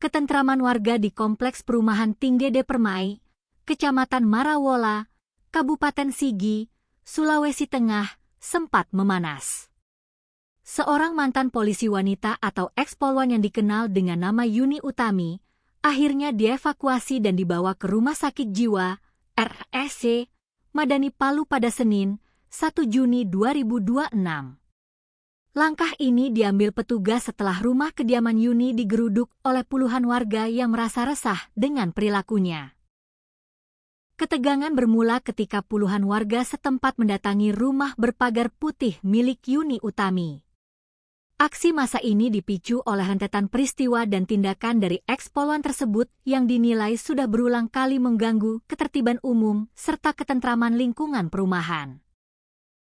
ketentraman warga di Kompleks Perumahan Tinggede Permai, Kecamatan Marawola, Kabupaten Sigi, Sulawesi Tengah, sempat memanas. Seorang mantan polisi wanita atau ex-polwan yang dikenal dengan nama Yuni Utami, akhirnya dievakuasi dan dibawa ke Rumah Sakit Jiwa, RSC, Madani Palu pada Senin, 1 Juni 2026. Langkah ini diambil petugas setelah rumah kediaman Yuni digeruduk oleh puluhan warga yang merasa resah dengan perilakunya. Ketegangan bermula ketika puluhan warga setempat mendatangi rumah berpagar putih milik Yuni Utami. Aksi massa ini dipicu oleh rentetan peristiwa dan tindakan dari ex-polwan tersebut yang dinilai sudah berulang kali mengganggu ketertiban umum serta ketentraman lingkungan perumahan.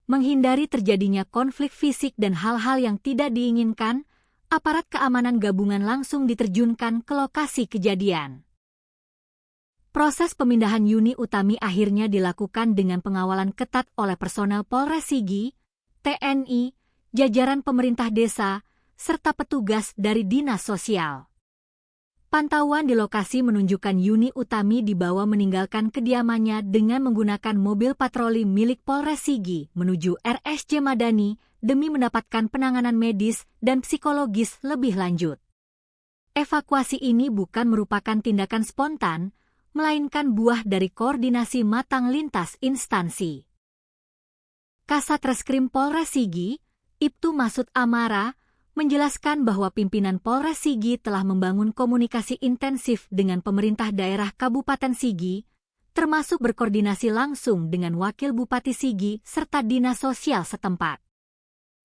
Menghindari terjadinya konflik fisik dan hal-hal yang tidak diinginkan, aparat keamanan gabungan langsung diterjunkan ke lokasi kejadian. Proses pemindahan Yuni Utami akhirnya dilakukan dengan pengawalan ketat oleh personel Polres Sigi, TNI, jajaran pemerintah desa, serta petugas dari Dinas Sosial. Pantauan di lokasi menunjukkan Yuni Utami dibawa meninggalkan kediamannya dengan menggunakan mobil patroli milik Polres Sigi menuju RSJ Madani demi mendapatkan penanganan medis dan psikologis lebih lanjut. Evakuasi ini bukan merupakan tindakan spontan, melainkan buah dari koordinasi matang lintas instansi. Kasat Reskrim Polres Sigi, Ibtu Masud Amara, menjelaskan bahwa pimpinan Polres Sigi telah membangun komunikasi intensif dengan pemerintah daerah Kabupaten Sigi, termasuk berkoordinasi langsung dengan Wakil Bupati Sigi serta Dinas Sosial setempat.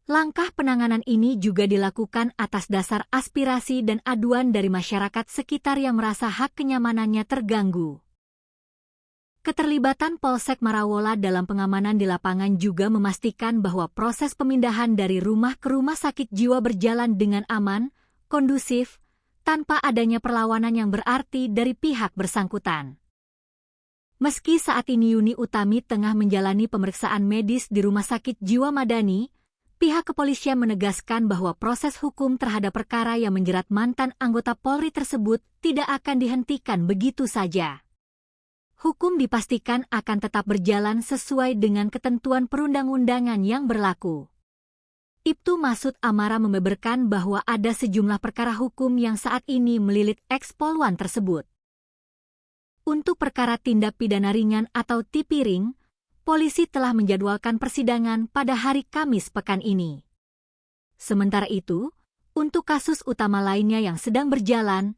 Langkah penanganan ini juga dilakukan atas dasar aspirasi dan aduan dari masyarakat sekitar yang merasa hak kenyamanannya terganggu. Keterlibatan Polsek Marawola dalam pengamanan di lapangan juga memastikan bahwa proses pemindahan dari rumah ke rumah sakit jiwa berjalan dengan aman, kondusif, tanpa adanya perlawanan yang berarti dari pihak bersangkutan. Meski saat ini Yuni Utami tengah menjalani pemeriksaan medis di Rumah Sakit Jiwa Madani, pihak kepolisian menegaskan bahwa proses hukum terhadap perkara yang menjerat mantan anggota Polri tersebut tidak akan dihentikan begitu saja. Hukum dipastikan akan tetap berjalan sesuai dengan ketentuan perundang-undangan yang berlaku. Ibtu Masud Amara membeberkan bahwa ada sejumlah perkara hukum yang saat ini melilit ex-polwan tersebut. Untuk perkara tindak pidana ringan atau tipiring, polisi telah menjadwalkan persidangan pada hari Kamis pekan ini. Sementara itu, untuk kasus utama lainnya yang sedang berjalan,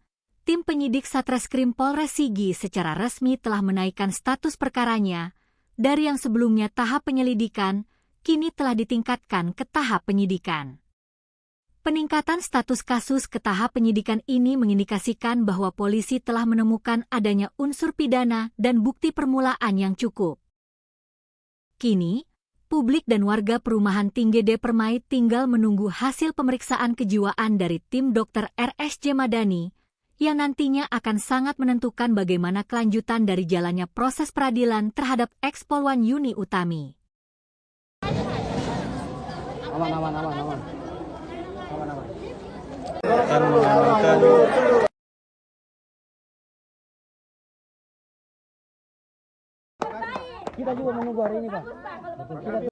tim penyidik Satreskrim Polres Sigi secara resmi telah menaikkan status perkaranya dari yang sebelumnya tahap penyelidikan, kini telah ditingkatkan ke tahap penyidikan. Peningkatan status kasus ke tahap penyidikan ini mengindikasikan bahwa polisi telah menemukan adanya unsur pidana dan bukti permulaan yang cukup. Kini, publik dan warga perumahan Tinggede Permai tinggal menunggu hasil pemeriksaan kejiwaan dari tim dokter RSJ Madani, yang nantinya akan sangat menentukan bagaimana kelanjutan dari jalannya proses peradilan terhadap ex-polwan Yuni Utami. Aman. Akan mengamankan Kita juga menunggu hari ini, Pak.